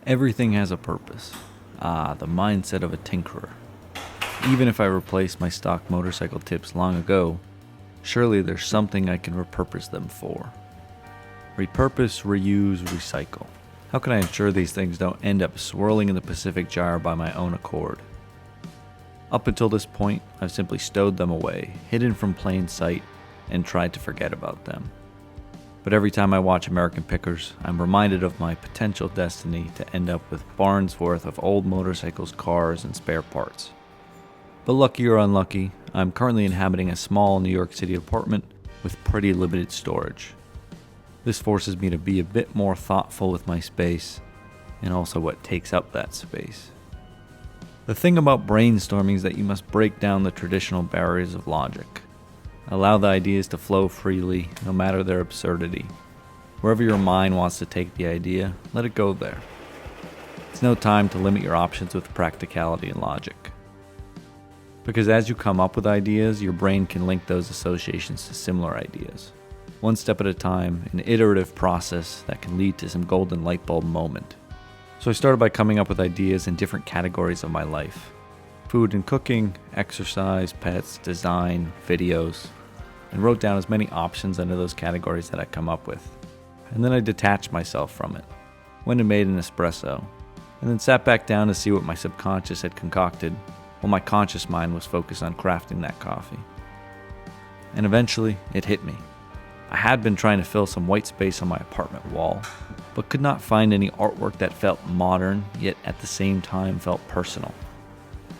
Everything has a purpose. The mindset of a tinkerer. Even if I replaced my stock motorcycle tips long ago, surely there's something I can repurpose them for. Repurpose, reuse, recycle. How can I ensure these things don't end up swirling in the Pacific Gyre by my own accord? Up until this point, I've simply stowed them away, hidden from plain sight, and tried to forget about them. But every time I watch American Pickers, I'm reminded of my potential destiny to end up with barns worth of old motorcycles, cars, and spare parts. But lucky or unlucky, I'm currently inhabiting a small New York City apartment with pretty limited storage. This forces me to be a bit more thoughtful with my space, and also what takes up that space. The thing about brainstorming is that you must break down the traditional barriers of logic. Allow the ideas to flow freely, no matter their absurdity. Wherever your mind wants to take the idea, let it go there. It's no time to limit your options with practicality and logic. Because as you come up with ideas, your brain can link those associations to similar ideas. One step at a time, an iterative process that can lead to some golden light bulb moment. So I started by coming up with ideas in different categories of my life. Food and cooking, exercise, pets, design, videos, and wrote down as many options under those categories that I come up with. And then I detached myself from it, went and made an espresso, and then sat back down to see what my subconscious had concocted while my conscious mind was focused on crafting that coffee. And eventually, it hit me. I had been trying to fill some white space on my apartment wall, but could not find any artwork that felt modern, yet at the same time felt personal.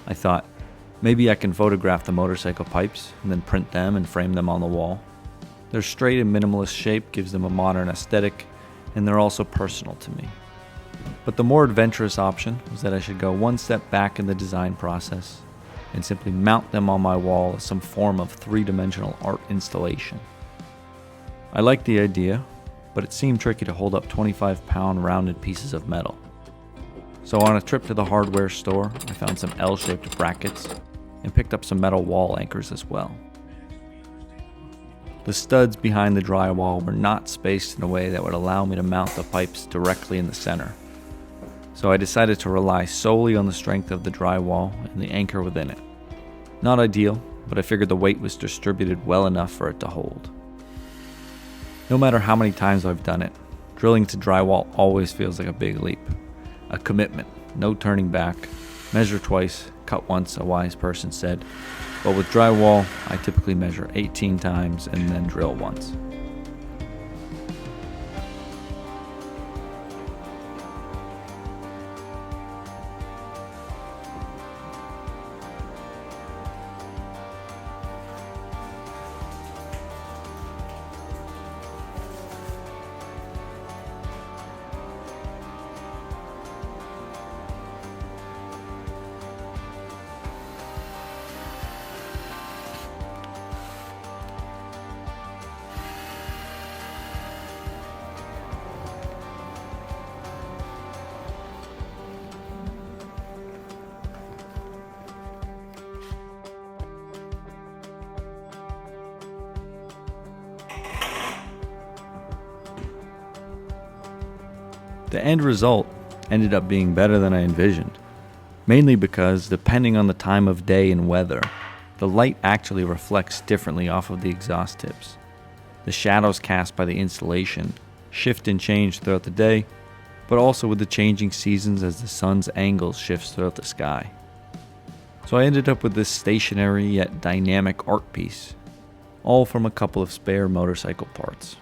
I thought, maybe I can photograph the motorcycle pipes and then print them and frame them on the wall. Their straight and minimalist shape gives them a modern aesthetic, and they're also personal to me. But the more adventurous option was that I should go one step back in the design process and simply mount them on my wall as some form of three-dimensional art installation. I liked the idea, but it seemed tricky to hold up 25-pound rounded pieces of metal. So on a trip to the hardware store, I found some L-shaped brackets and picked up some metal wall anchors as well. The studs behind the drywall were not spaced in a way that would allow me to mount the pipes directly in the center. So I decided to rely solely on the strength of the drywall and the anchor within it. Not ideal, but I figured the weight was distributed well enough for it to hold. No matter how many times I've done it, drilling to drywall always feels like a big leap. A commitment, no turning back. Measure twice, cut once, a wise person said. But with drywall, I typically measure 18 times and then drill once. The end result ended up being better than I envisioned, mainly because, depending on the time of day and weather, the light actually reflects differently off of the exhaust tips. The shadows cast by the installation shift and change throughout the day, but also with the changing seasons as the sun's angle shifts throughout the sky. So I ended up with this stationary yet dynamic art piece, all from a couple of spare motorcycle parts.